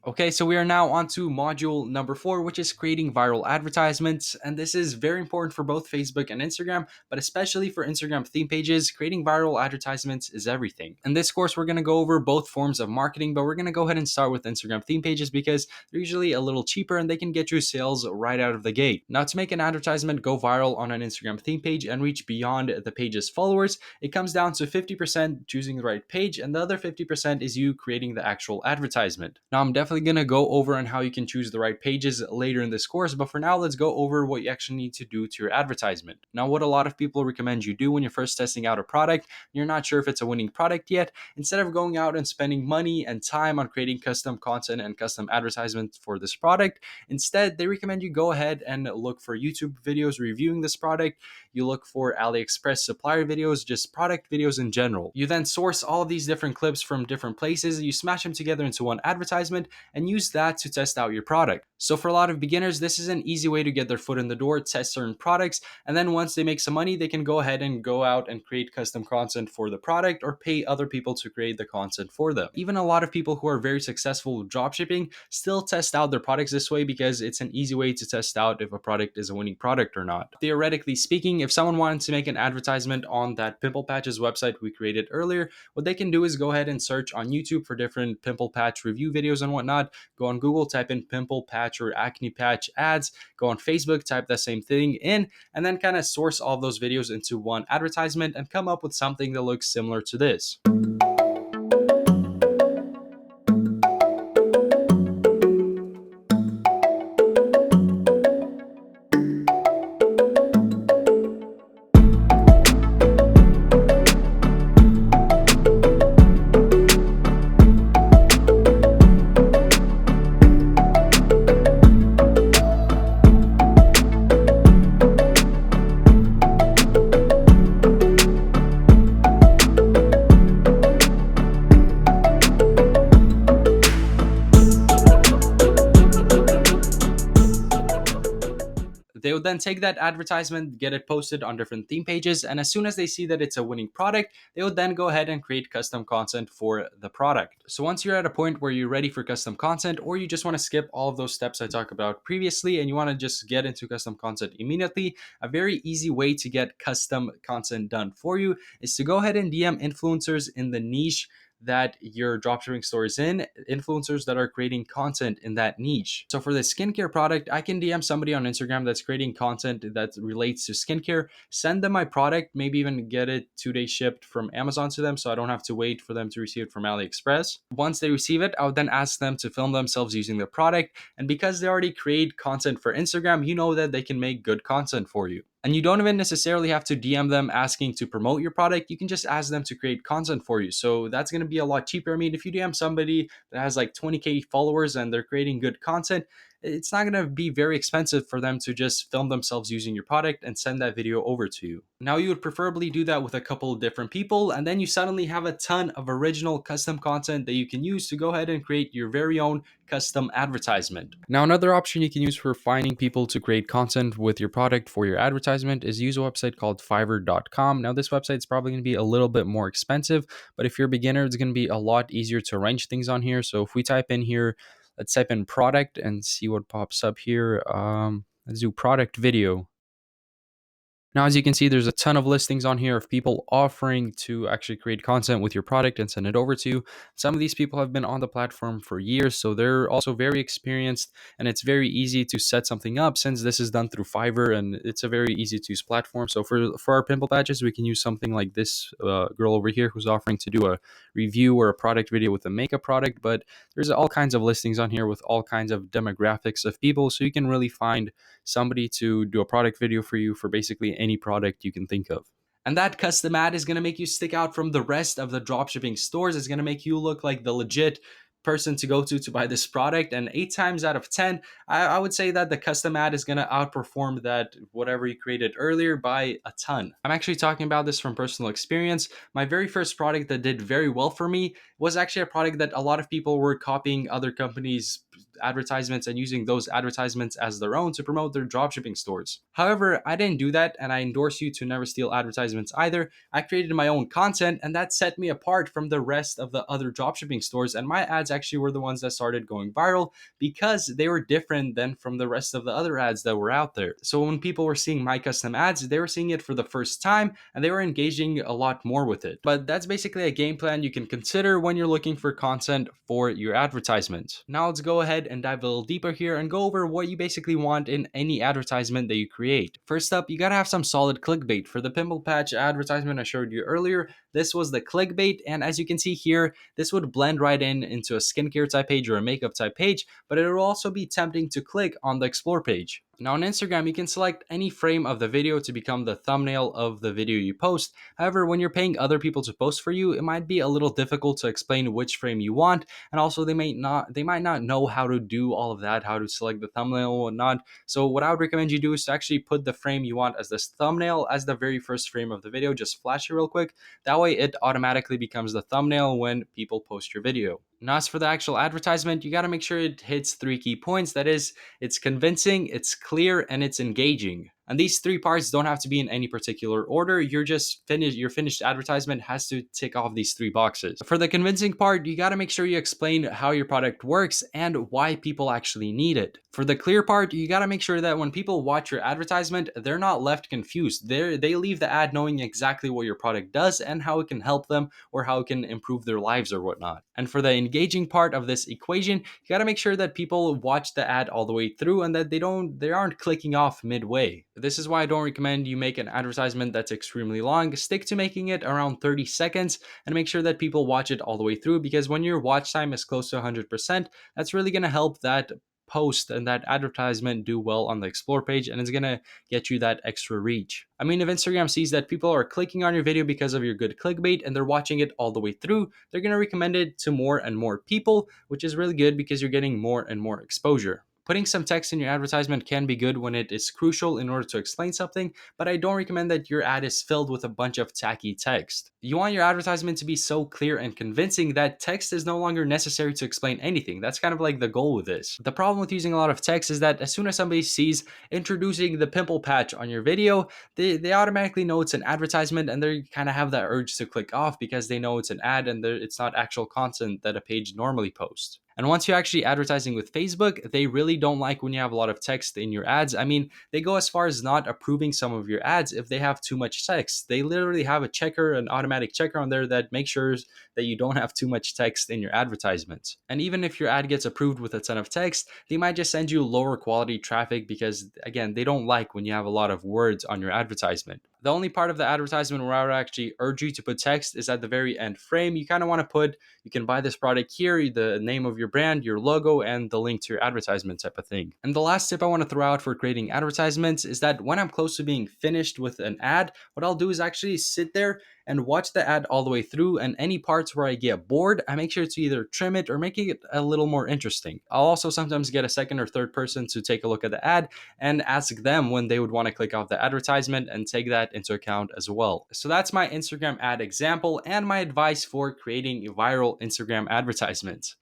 Okay, so we are now on to module number 4, which is creating viral advertisements. And this is very important for both Facebook and Instagram, but especially for Instagram theme pages. Creating viral advertisements is everything. In this course, we're going to go over both forms of marketing, but we're going to go ahead and start with Instagram theme pages because they're usually a little cheaper and they can get you sales right out of the gate. Now, to make an advertisement go viral on an Instagram theme page and reach beyond the page's followers, it comes down to 50% choosing the right page, and the other 50% is you creating the actual advertisement. Now, I'm definitely going to go over on how you can choose the right pages later in this course, but for now, let's go over what you actually need to do to your advertisement. Now, what a lot of people recommend you do when you're first testing out a product, you're not sure if it's a winning product yet, instead of going out and spending money and time on creating custom content and custom advertisements for this product, instead, they recommend you go ahead and look for YouTube videos reviewing this product. You look for AliExpress supplier videos, just product videos in general. You then source all of these different clips from different places, you smash them together into one advertisement, and use that to test out your product. So for a lot of beginners, this is an easy way to get their foot in the door, test certain products, and then once they make some money, they can go ahead and go out and create custom content for the product or pay other people to create the content for them. Even a lot of people who are very successful with dropshipping still test out their products this way because it's an easy way to test out if a product is a winning product or not. Theoretically speaking, if someone wanted to make an advertisement on that pimple patches website we created earlier, what they can do is go ahead and search on YouTube for different pimple patch review videos and whatnot. Go on Google, type in pimple patch or acne patch ads. Go on Facebook, type that same thing in, and then kind of source all of those videos into one advertisement and come up with something that looks similar to this. They would then take that advertisement, get it posted on different theme pages, and as soon as they see that it's a winning product, they would then go ahead and create custom content for the product. So once you're at a point where you're ready for custom content, or you just want to skip all of those steps I talked about previously and you want to just get into custom content immediately, a very easy way to get custom content done for you is to go ahead and DM influencers in the niche that your dropshipping store is in, influencers that are creating content in that niche. So for the skincare product, I can DM somebody on Instagram that's creating content that relates to skincare, send them my product, maybe even get it 2-day shipped from Amazon to them so I don't have to wait for them to receive it from AliExpress. Once they receive it, I would then ask them to film themselves using the product. And because they already create content for Instagram, you know that they can make good content for you. And you don't even necessarily have to DM them asking to promote your product. You can just ask them to create content for you. So that's going to be a lot cheaper. I mean, if you DM somebody that has like 20K followers and they're creating good content, it's not going to be very expensive for them to just film themselves using your product and send that video over to you. Now, you would preferably do that with a couple of different people, and then you suddenly have a ton of original custom content that you can use to go ahead and create your very own custom advertisement. Now, another option you can use for finding people to create content with your product for your advertisement is use a website called Fiverr.com. Now, this website is probably going to be a little bit more expensive, but if you're a beginner, it's going to be a lot easier to arrange things on here. So if we type in here, let's type in product and see what pops up here. Let's do product video. Now, as you can see, there's a ton of listings on here of people offering to actually create content with your product and send it over to you. Some of these people have been on the platform for years, so they're also very experienced, and it's very easy to set something up since this is done through Fiverr, and it's a very easy to use platform. So for our pimple patches, we can use something like this girl over here who's offering to do a review or a product video with a makeup product, but there's all kinds of listings on here with all kinds of demographics of people, so you can really find somebody to do a product video for you for basically any product you can think of. And that custom ad is going to make you stick out from the rest of the dropshipping stores. It's going to make you look like the legit person to go to buy this product. And 8 times out of 10, I would say that the custom ad is going to outperform that whatever you created earlier by a ton. I'm actually talking about this from personal experience. My very first product that did very well for me was actually a product that a lot of people were copying other companies' advertisements and using those advertisements as their own to promote their dropshipping stores. However, I didn't do that, and I endorse you to never steal advertisements either. I created my own content, and that set me apart from the rest of the other dropshipping stores, and my ads actually were the ones that started going viral because they were different than from the rest of the other ads that were out there. So when people were seeing my custom ads, they were seeing it for the first time and they were engaging a lot more with it. But that's basically a game plan you can consider when you're looking for content for your advertisement. Now let's go ahead and dive a little deeper here and go over what you basically want in any advertisement that you create. First up, you gotta have some solid clickbait. For the pimple patch advertisement I showed you earlier, this was the clickbait, and as you can see here, this would blend right in into a skincare type page or a makeup type page, but it will also be tempting to click on the explore page. Now on Instagram, you can select any frame of the video to become the thumbnail of the video you post. However, when you're paying other people to post for you, it might be a little difficult to explain which frame you want, and also they might not know how to do all of that, how to select the thumbnail and whatnot. So what I would recommend you do is to actually put the frame you want as this thumbnail as the very first frame of the video. Just flash it real quick. That way it automatically becomes the thumbnail when people post your video. Now, as for the actual advertisement, you got to make sure it hits 3 key points. That is, it's convincing, it's clear, and it's engaging. And these 3 parts don't have to be in any particular order. Your finished advertisement has to tick off these 3 boxes. For the convincing part, you got to make sure you explain how your product works and why people actually need it. For the clear part, you got to make sure that when people watch your advertisement, they're not left confused. They leave the ad knowing exactly what your product does and how it can help them or how it can improve their lives or whatnot. And for the engaging part of this equation, you got to make sure that people watch the ad all the way through and that they aren't clicking off midway. This is why I don't recommend you make an advertisement that's extremely long. Stick to making it around 30 seconds and make sure that people watch it all the way through, because when your watch time is close to 100%, that's really going to help that post and that advertisement do well on the explore page, and it's going to get you that extra reach. I mean, if Instagram sees that people are clicking on your video because of your good clickbait and they're watching it all the way through, they're going to recommend it to more and more people, which is really good because you're getting more and more exposure. Putting some text in your advertisement can be good when it is crucial in order to explain something, but I don't recommend that your ad is filled with a bunch of tacky text. You want your advertisement to be so clear and convincing that text is no longer necessary to explain anything. That's kind of like the goal with this. The problem with using a lot of text is that as soon as somebody sees introducing the pimple patch on your video, they automatically know it's an advertisement and they kind of have that urge to click off because they know it's an ad and it's not actual content that a page normally posts. And once you're actually advertising with Facebook, they really don't like when you have a lot of text in your ads. I mean, they go as far as not approving some of your ads if they have too much text. They literally have a checker, an automatic checker on there that makes sure that you don't have too much text in your advertisements. And even if your ad gets approved with a ton of text, they might just send you lower quality traffic because, again, they don't like when you have a lot of words on your advertisement. The only part of the advertisement where I would actually urge you to put text is at the very end frame. You kind of want to put, you can buy this product here, the name of your brand, your logo, and the link to your advertisement type of thing. And the last tip I want to throw out for creating advertisements is that when I'm close to being finished with an ad, what I'll do is actually sit there and watch the ad all the way through, and any parts where I get bored, I make sure to either trim it or make it a little more interesting. I'll also sometimes get a second or third person to take a look at the ad and ask them when they would want to click off the advertisement and take that into account as well. So that's my Instagram ad example and my advice for creating viral Instagram advertisements.